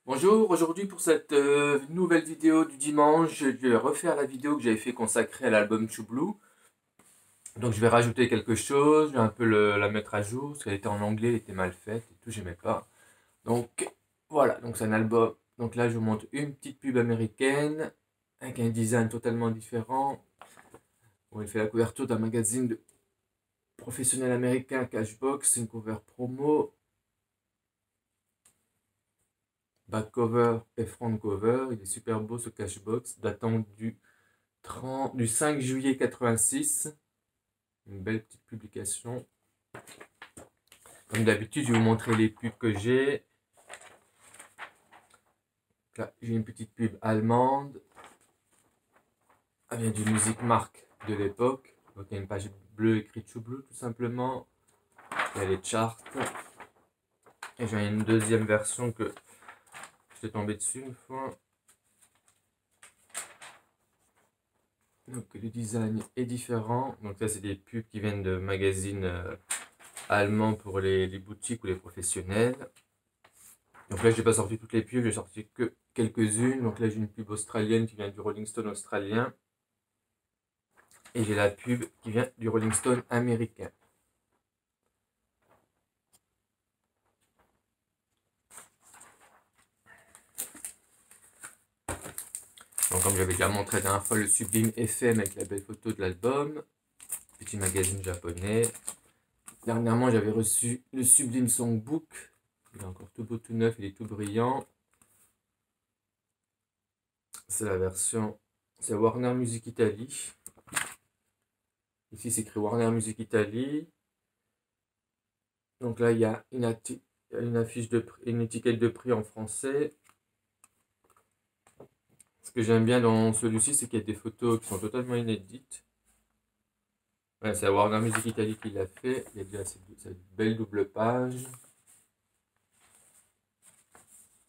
Bonjour, aujourd'hui pour cette nouvelle vidéo du dimanche, je vais refaire la vidéo que j'avais fait consacrée à l'album True Blue. Donc je vais rajouter quelque chose, je vais un peu la mettre à jour, parce qu'elle était en anglais, elle était mal faite et tout, j'aimais pas. Donc voilà, donc c'est un album. Donc là je vous montre une petite pub américaine, avec un design totalement différent. Bon, il fait la couverture d'un magazine de professionnel américain, Cashbox, c'est une cover promo. Back cover et front cover, il est super beau ce Cashbox, datant du 5 juillet 86. Une belle petite publication. Comme d'habitude, je vais vous montrer les pubs que j'ai. Là, j'ai une petite pub allemande. Elle vient du Music Mark de l'époque. Donc il y a une page bleue écrite True Blue tout simplement. Il y a les charts. Et j'ai une deuxième version que je suis tombé dessus une fois. Donc le design est différent. Donc ça c'est des pubs qui viennent de magazines allemands pour les boutiques ou les professionnels. Donc là j'ai pas sorti toutes les pubs, j'ai sorti que quelques-unes. Donc là j'ai une pub australienne qui vient du Rolling Stone australien. Et j'ai la pub qui vient du Rolling Stone américain. Donc comme j'avais déjà montré la dernière fois, le Sublime FM avec la belle photo de l'album. Petit magazine japonais. Dernièrement j'avais reçu le Sublime Songbook. Il est encore tout beau, tout neuf, il est tout brillant. C'est la version, c'est Warner Music Italy. Ici c'est écrit Warner Music Italy. Donc là il y a une affiche de prix, une étiquette de prix en français. Ce que j'aime bien dans celui-ci, c'est qu'il y a des photos qui sont totalement inédites. Ouais, c'est Warner Music Italy qui l'a fait. Il y a déjà cette belle double page.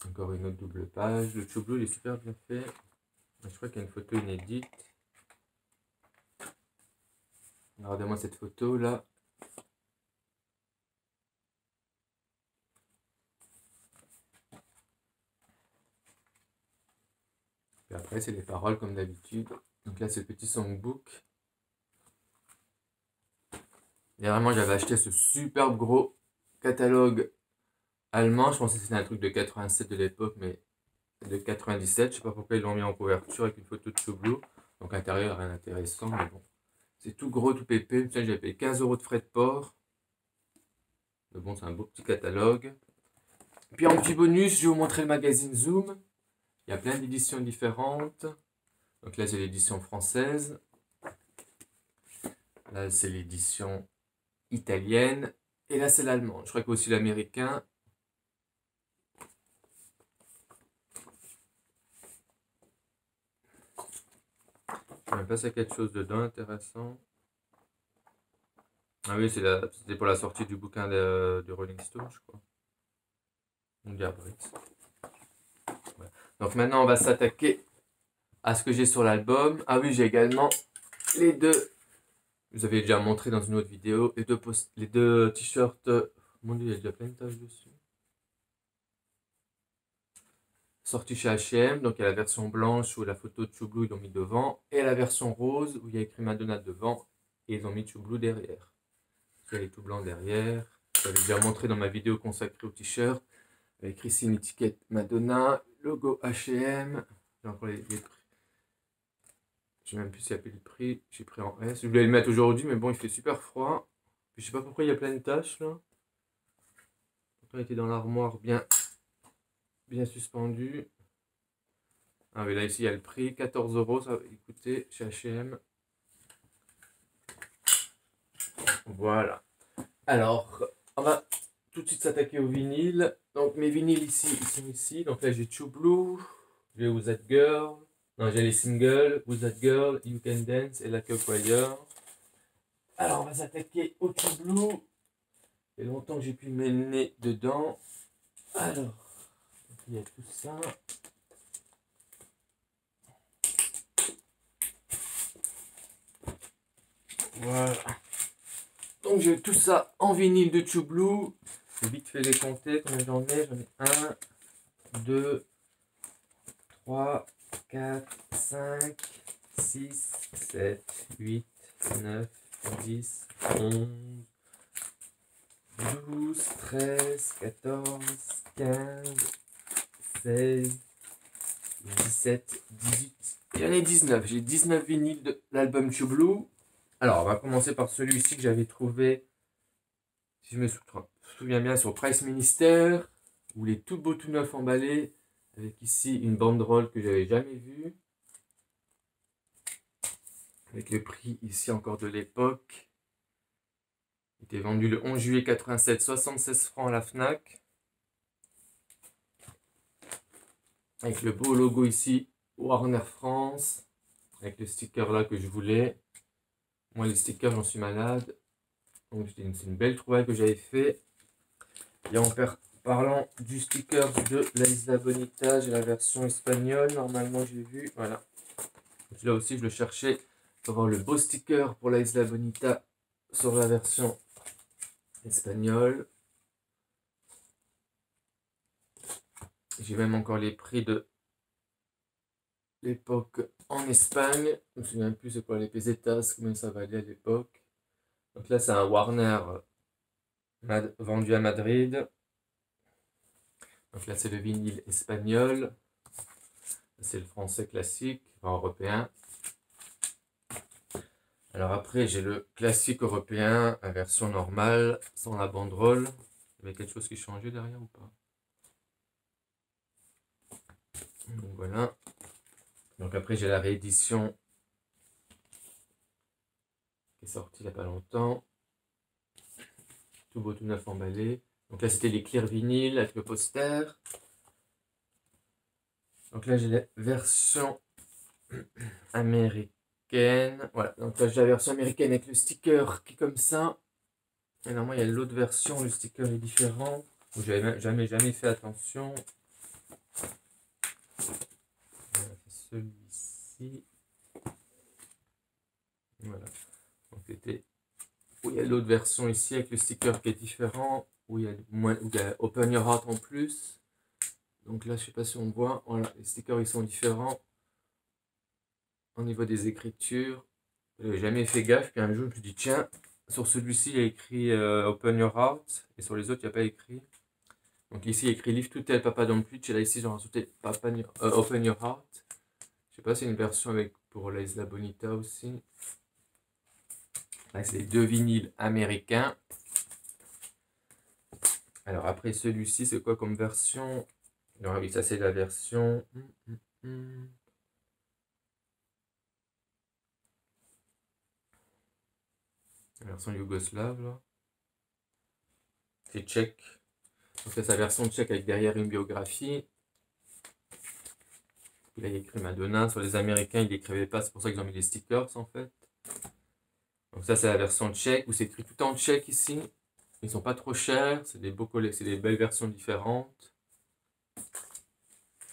Encore une autre double page. Le True Blue, il est super bien fait. Je crois qu'il y a une photo inédite. Regardez-moi cette photo là. Et après, c'est les paroles comme d'habitude. Donc là, c'est le petit songbook. Et vraiment, j'avais acheté ce superbe gros catalogue allemand. Je pensais que c'était un truc de 87 de l'époque, mais de 97. Je sais pas pourquoi ils l'ont mis en couverture avec une photo de True Blue. Donc, à l'intérieur, rien d'intéressant, mais bon. C'est tout gros, tout pépé. J'ai payé 15 € de frais de port. Mais bon, c'est un beau petit catalogue. Puis en petit bonus, je vais vous montrer le magazine Zoom. Il y a plein d'éditions différentes. Donc là, c'est l'édition française. Là, c'est l'édition italienne. Et là, c'est l'allemand. Je crois qu'il y a aussi l'américain. Je ne sais même pas s'il y a quelque chose dedans intéressant. Ah oui, c'était pour la sortie du bouquin de Rolling Stone, je crois. Ouais. Donc maintenant, on va s'attaquer à ce que j'ai sur l'album. Ah oui, j'ai également les deux. Je vous avais déjà montré dans une autre vidéo. Les deux t-shirts. Mon dieu, il y a déjà plein de taches dessus. Sorti chez H&M, donc il y a la version blanche où la photo de True Blue ils l'ont mis devant, et la version rose où il y a écrit Madonna devant, et ils ont mis True Blue derrière. Il est tout blanc derrière. J'avais déjà montré dans ma vidéo consacrée au t-shirt. Avec ici une étiquette Madonna, logo H&M. J'ai encore les prix. Je sais même plus s'il y a plus de prix. J'ai pris en S. Je voulais le mettre aujourd'hui, mais bon, il fait super froid. Puis je sais pas pourquoi il y a plein de taches là. Pourtant, il était dans l'armoire bien suspendu. Ah oui, là ici il y a le prix, 14 €, ça va coûter chez H&M. Voilà. Alors, on va tout de suite s'attaquer au vinyle. Donc mes vinyles ici, ils sont ici. Donc là j'ai True Blue, j'ai Who's That Girl. Non, j'ai les singles, Who's That Girl, You Can Dance et Like a Choir. Alors on va s'attaquer au True Blue. Il y a longtemps que j'ai pu mettre le nez dedans. Alors, il y a tout ça. Voilà. Donc j'ai tout ça en vinyle de True Blue. J'ai vite fait les compter, combien j'en ai 1, 2, 3, 4, 5, 6, 7, 8, 9, 10, 11, 12, 13, 14, 15, 16, 17, 18. J'en ai 19. J'ai 19 vinyles de l'album True Blue. Alors, on va commencer par celui-ci que j'avais trouvé, si je me souviens bien, sur Price Minister, où il est tout beau, tout neuf emballé, avec ici une banderole que j'avais jamais vue, avec le prix ici encore de l'époque. Il était vendu le 11 juillet 87, 76 francs à la Fnac. Avec le beau logo ici, Warner France, avec le sticker là que je voulais. Moi, les stickers, j'en suis malade. Donc, c'est une belle trouvaille que j'avais fait. Et en parlant du sticker de la Isla Bonita, j'ai la version espagnole. Normalement, j'ai vu. Voilà. Là aussi, je le cherchais pour avoir le beau sticker pour la Isla Bonita sur la version espagnole. J'ai même encore les prix de l'époque en Espagne. Je me souviens plus c'est quoi les pesetas, combien ça valait à l'époque. Donc là, c'est un Warner vendu à Madrid. Donc là, c'est le vinyle espagnol. C'est le français classique, enfin européen. Alors après, j'ai le classique européen, la version normale, sans la banderole. Il y avait quelque chose qui changeait derrière ou pas? Donc voilà. Donc après, j'ai la réédition qui est sortie il n'y a pas longtemps. Tout beau, tout neuf emballé. Donc là, c'était les clear vinyles avec le poster. Donc là, j'ai la version américaine. Voilà, donc là, j'ai la version américaine avec le sticker qui est comme ça. Et normalement, il y a l'autre version, le sticker est différent. Où j'avais jamais fait attention. Voilà, c'est celui-ci. Voilà. Donc c'était où il y a l'autre version ici avec le sticker qui est différent. Où il y a Open Your Heart en plus. Donc là, je sais pas si on voit. Voilà, les stickers ils sont différents. Au niveau des écritures, j'avais jamais fait gaffe. Puis un jour, je me dis tiens, sur celui-ci, il y a écrit Open Your Heart. Et sur les autres, il n'y a pas écrit. Donc ici, il y a écrit Live to Tell Papa Don't Preach. Et là, ici, j'ai rajouté Open Your Heart. Je sais pas si c'est une version avec pour la Isla Bonita aussi. Là, c'est les deux vinyles américains. Alors après, celui-ci, c'est quoi comme version? Non, oui, ça, c'est la version... La version yougoslave, là. C'est tchèque. Donc c'est sa version tchèque avec derrière une biographie. Là, il y a écrit Madonna. Sur les Américains, il n'écrivait pas. C'est pour ça qu'ils ont mis les stickers, en fait. Donc ça, c'est la version tchèque, où c'est écrit tout en tchèque ici. Ils sont pas trop chers. C'est des beaux collets, c'est des belles versions différentes.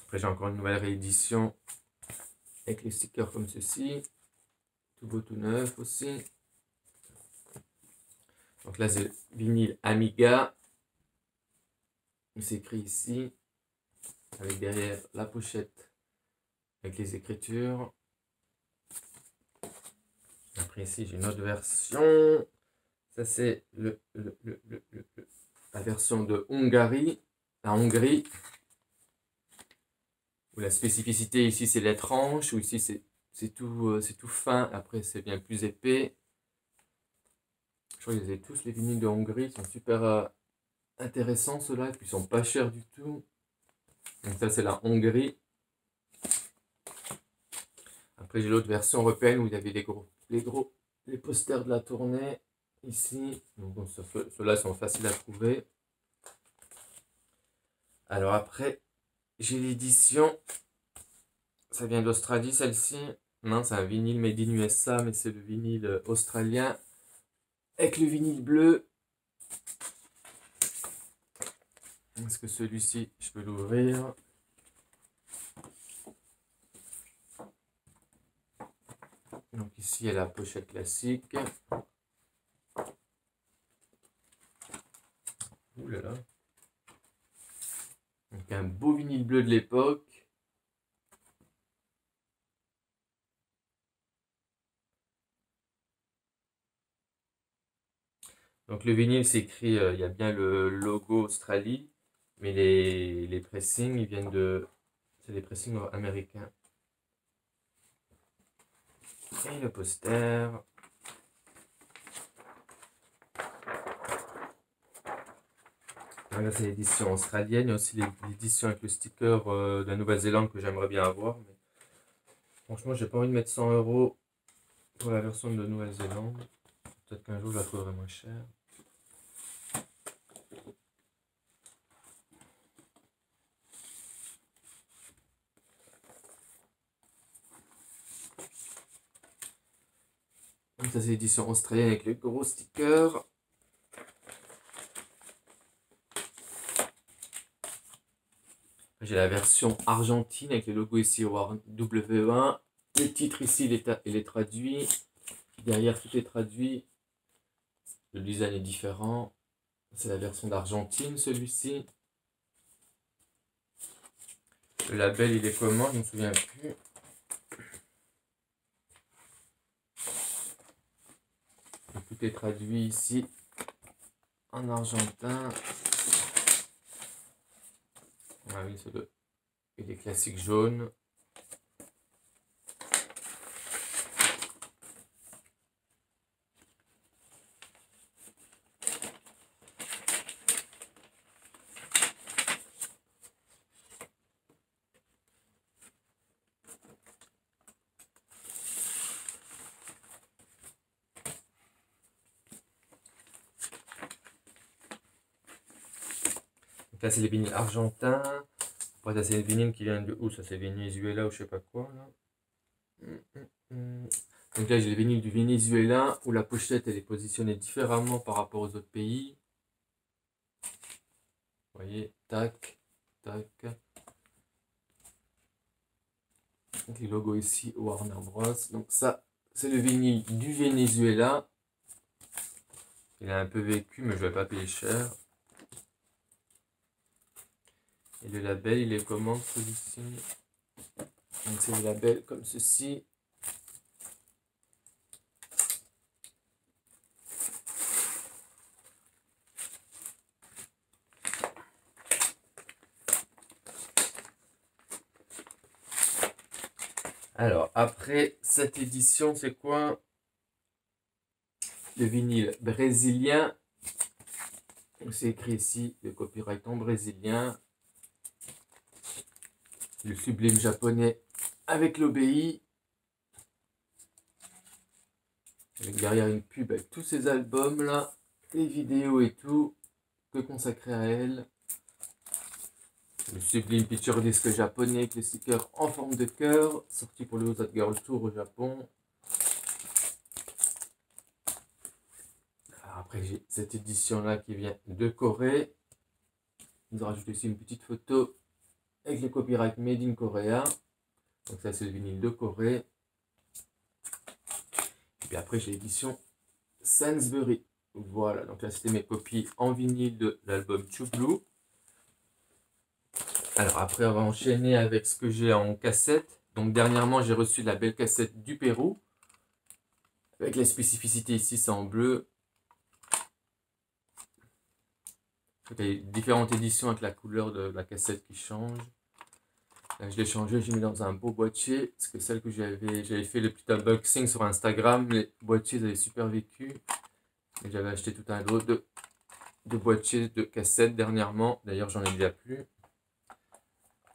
Après, j'ai encore une nouvelle réédition avec les stickers comme ceci. Tout beau, tout neuf aussi. Donc là, c'est le vinyle Amiga. C'est écrit ici. Avec derrière la pochette avec les écritures. Après ici, j'ai une autre version. Ça, c'est la version de Hongrie. La Hongrie. Où la spécificité ici, c'est l'être hanche. Où ici, c'est tout fin. Après, c'est bien plus épais. Je crois que vous avez tous les vinyles de Hongrie. Ils sont super intéressants, ceux-là. Et puis, ils sont pas chers du tout. Donc ça, c'est la Hongrie. Après, j'ai l'autre version européenne où il y avait les posters de la tournée ici. Donc bon, ceux-là sont faciles à trouver. Alors après, j'ai l'édition. Ça vient d'Australie, celle-ci. Non, c'est un vinyle made in USA, mais c'est le vinyle australien. Avec le vinyle bleu. Est-ce que celui-ci, je peux l'ouvrir? Donc ici, il y a la pochette classique. Ouh là là. Donc un beau vinyle bleu de l'époque. Donc le vinyle, c'est écrit, il y a bien le logo Australie, mais les pressings, ils viennent de... C'est des pressings américains. Et le poster. Là, c'est l'édition australienne. Il y a aussi l'édition avec le sticker de la Nouvelle-Zélande que j'aimerais bien avoir. Mais franchement, j'ai pas envie de mettre 100 € pour la version de Nouvelle-Zélande. Peut-être qu'un jour, je la trouverai moins chère. Donc ça, c'est l'édition australienne avec le gros sticker. J'ai la version argentine avec le logo ici W1. Le titre ici, il est traduit. Derrière, tout est traduit. Le design est différent. C'est la version d'Argentine, celui-ci. Le label, il est comment? Je ne me souviens plus. Donc, tout est traduit ici en argentin. Ah oui, c'est le... Il est classique jaune. Donc là, c'est les vinyles argentins. Après, ça, c'est les vinyles qui viennent de où? Ça, c'est Venezuela ou je sais pas quoi, là. Donc là, j'ai les vinyles du Venezuela où la pochette, elle est positionnée différemment par rapport aux autres pays. Vous voyez, tac, tac. Donc les logos ici, Warner Bros. Donc ça, c'est le vinyle du Venezuela. Il a un peu vécu, mais je ne vais pas payer cher. Et le label, il est comment celui-ci? Donc c'est le label comme ceci. Alors, après cette édition, c'est quoi? Le vinyle brésilien. C'est écrit ici, le copyright en brésilien. Le sublime japonais avec l'OBI. Avec derrière une pub avec tous ces albums là, les vidéos et tout, que consacré à elle. Le sublime picture disque japonais avec le sticker en forme de cœur, sorti pour le Ozat Girl Tour au Japon. Alors après, j'ai cette édition là qui vient de Corée. Je vous rajoute aussi une petite photo avec le copyright Made in Korea. Donc ça, c'est le vinyle de Corée. Et puis après, j'ai l'édition Sainsbury. Voilà, donc là, c'était mes copies en vinyle de l'album True Blue. Alors après, on va enchaîner avec ce que j'ai en cassette. Donc dernièrement, j'ai reçu la belle cassette du Pérou. Avec la spécificité ici, c'est en bleu. Il y a différentes éditions avec la couleur de la cassette qui change. Là, je l'ai changé, j'ai mis dans un beau boîtier. Parce que celle que j'avais fait le petit unboxing sur Instagram, les boîtiers avaient super vécu. J'avais acheté tout un lot de boîtiers de cassettes dernièrement. D'ailleurs, j'en ai déjà plus.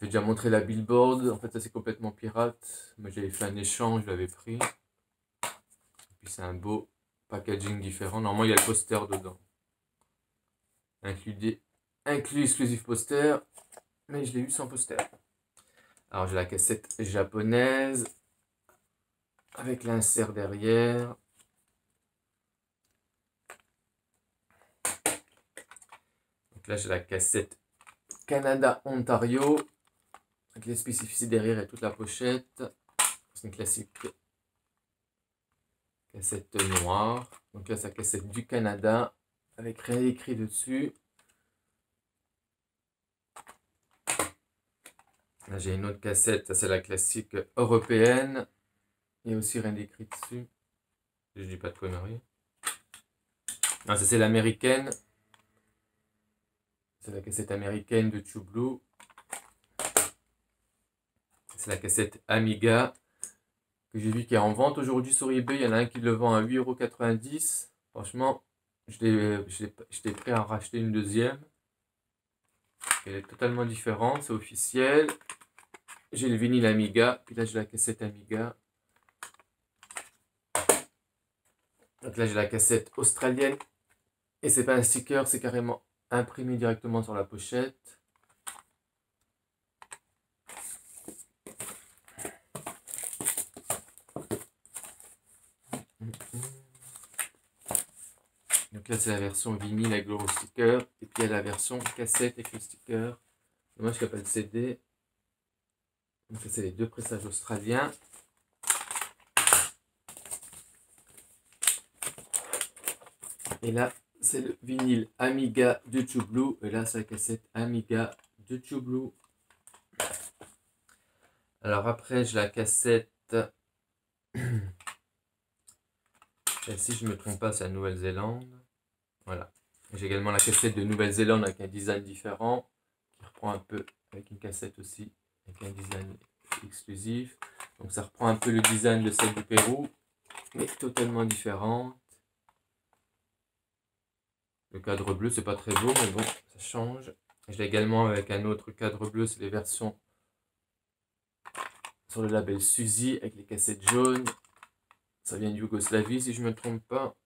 J'ai déjà montré la billboard. En fait, ça c'est complètement pirate. Mais j'avais fait un échange, je l'avais pris. Et puis c'est un beau packaging différent. Normalement, il y a le poster dedans. Inclus exclusif poster. Mais je l'ai eu sans poster. Alors j'ai la cassette japonaise. Avec l'insert derrière. Donc là, j'ai la cassette Canada-Ontario. Avec les spécificités derrière et toute la pochette. C'est une classique cassette noire. Donc là, c'est la cassette du Canada. Avec rien écrit dessus. Là, j'ai une autre cassette, ça c'est la classique européenne. Il y a aussi rien d'écrit dessus. Je dis pas de conneries. Ah, ça c'est l'américaine. C'est la cassette américaine de True Blue. C'est la cassette Amiga que j'ai vu qui est en vente aujourd'hui sur eBay. Il y en a un qui le vend à 8,90 €. Franchement, j'étais prêt à en racheter une deuxième. Elle est totalement différente, c'est officiel. J'ai le vinyle Amiga, puis là j'ai la cassette Amiga. Donc là j'ai la cassette australienne. Et c'est pas un sticker, c'est carrément imprimé directement sur la pochette. Donc là c'est la version vinyle avec le gros sticker. Et puis il y a la version cassette avec le sticker. Dommage qu'il n'y a pas de CD. Donc ça c'est les deux pressages australiens. Et là c'est le vinyle Amiga de True Blue. Et là c'est la cassette Amiga de True Blue. Alors après j'ai la cassette. Celle-ci, je ne me trompe pas, c'est la Nouvelle-Zélande. Voilà. J'ai également la cassette de Nouvelle-Zélande avec un design différent, qui reprend un peu, avec une cassette aussi, avec un design exclusif. Donc ça reprend un peu le design de celle du Pérou, mais totalement différente. Le cadre bleu, c'est pas très beau, mais bon, ça change. Je l'ai également avec un autre cadre bleu, c'est les versions sur le label Suzy, avec les cassettes jaunes. Ça vient de Yougoslavie, si je ne me trompe pas.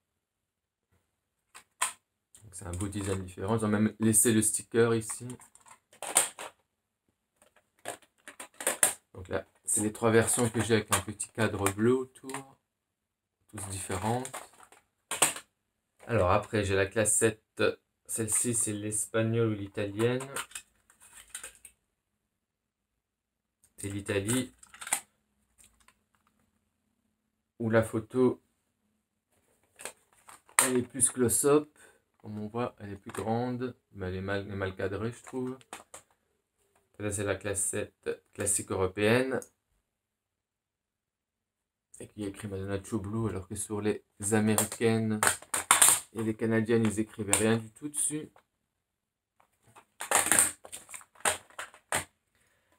C'est un beau design différent. Ils ont même laissé le sticker ici. Donc là, c'est les trois versions que j'ai avec un petit cadre bleu autour. Tous différentes. Alors après, j'ai la cassette. Celle-ci, c'est l'espagnole ou l'italienne. C'est l'Italie. Où la photo, elle est plus close-up. Comme on voit, elle est plus grande. Mais elle est mal cadrée, je trouve. Là, c'est la cassette classique européenne. Et qui est écrit Madonna True Blue, alors que sur les américaines et les canadiennes, ils écrivaient rien du tout dessus.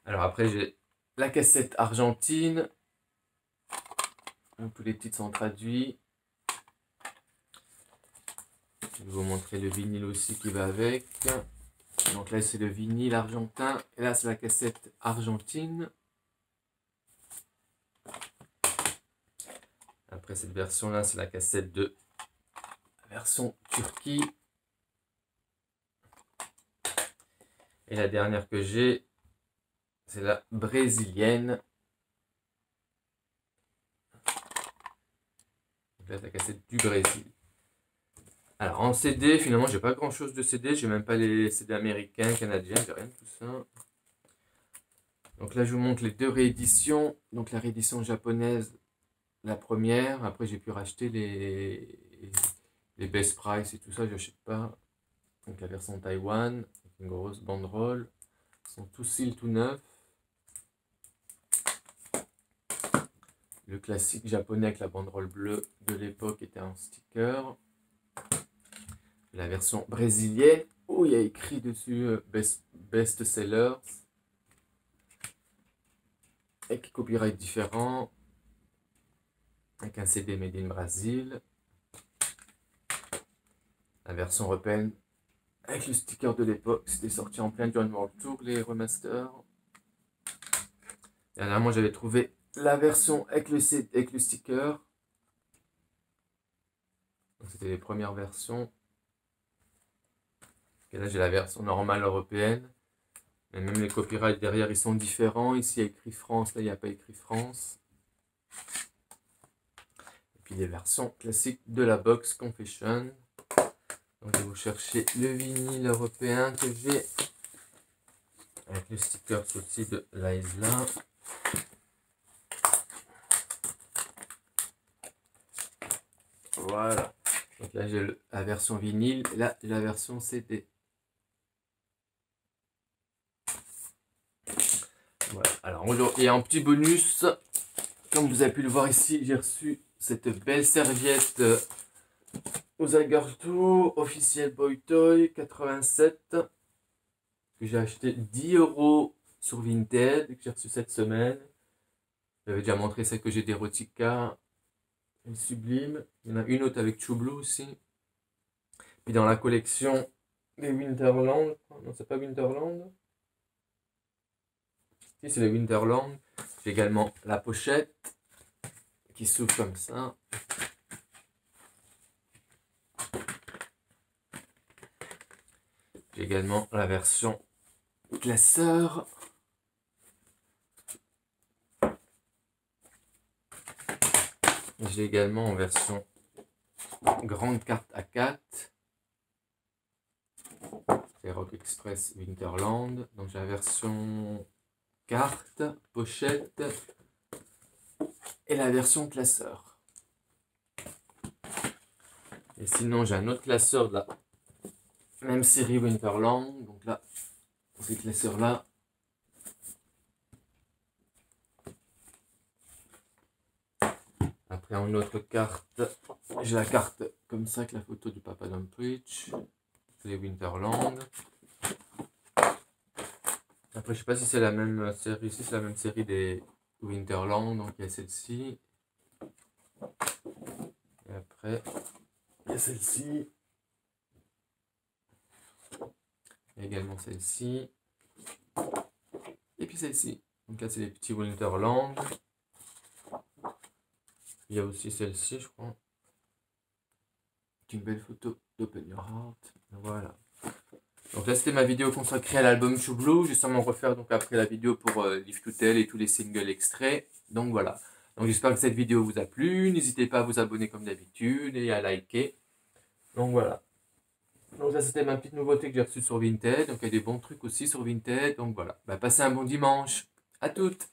Alors après, j'ai la cassette argentine, où tous les titres sont traduits. Je vais vous montrer le vinyle aussi qui va avec. Donc là, c'est le vinyle argentin. Et là, c'est la cassette argentine. Après cette version-là, c'est la cassette de la version Turquie. Et la dernière que j'ai, c'est la brésilienne. Donc là, c'est la cassette du Brésil. Alors en CD, finalement, j'ai pas grand chose de CD. J'ai même pas les CD américains, canadiens, j'ai rien de tout ça. Donc là, je vous montre les deux rééditions. Donc la réédition japonaise, la première. Après, j'ai pu racheter les best price et tout ça, j'achète pas. Donc la version Taïwan, avec une grosse banderole. Ils sont tous cils tout neufs. Le classique japonais avec la banderole bleue de l'époque était un sticker. La version brésilienne où il y a écrit dessus best sellers. Avec copyright différent. Avec un CD made in Brazil. La version européenne avec le sticker de l'époque. C'était sorti en plein John World Tour, les remasters. Dernièrement, j'avais trouvé la version avec le sticker. C'était les premières versions. Et là, j'ai la version normale européenne. Mais même les copyrights derrière, ils sont différents. Ici, il y a écrit France. Là, il n'y a pas écrit France. Et puis, les versions classiques de la box Confession. Donc, je vais vous chercher le vinyle européen que j'ai. Avec le sticker aussi de la Isla. Voilà. Donc là, j'ai la version vinyle. Et là, la version CD. Alors aujourd'hui, en petit bonus, comme vous avez pu le voir ici, j'ai reçu cette belle serviette aux Agartoo officiel Boy Toy 87 que j'ai acheté 10 € sur Vinted, que j'ai reçu cette semaine. J'avais déjà montré celle que j'ai d'Erotica, elle est sublime. Il y en a une autre avec Choublou aussi. Puis dans la collection des Winterland, non c'est pas Winterland, si c'est les Winterland, j'ai également la pochette qui s'ouvre comme ça. J'ai également la version classeur. J'ai également en version grande carte A4. C'est Rock Express Winterland. Donc j'ai la version carte, pochette et la version classeur. Et sinon j'ai un autre classeur de la même série Winterland. Donc là, ces classeurs là. Après en autre carte, j'ai la carte comme ça avec la photo du Papa Dumpridge. C'est les Winterland. Après, je sais pas si c'est la même série. Ici, c'est la même série des Winterland. Donc, il y a celle-ci. Et après, il y a celle-ci. Il y a également celle-ci. Et puis celle-ci. Donc là, c'est les petits Winterland. Il y a aussi celle-ci, je crois. Une belle photo d'Open Your Heart. Voilà. Donc là, c'était ma vidéo consacrée à l'album Choublou. Je vais sûrement refaire donc après la vidéo pour Live to Tell et tous les singles extraits. Donc voilà. Donc j'espère que cette vidéo vous a plu. N'hésitez pas à vous abonner comme d'habitude et à liker. Donc voilà. Donc ça, c'était ma petite nouveauté que j'ai reçue sur Vinted. Donc il y a des bons trucs aussi sur Vinted. Donc voilà. Bah, passez un bon dimanche. À toutes.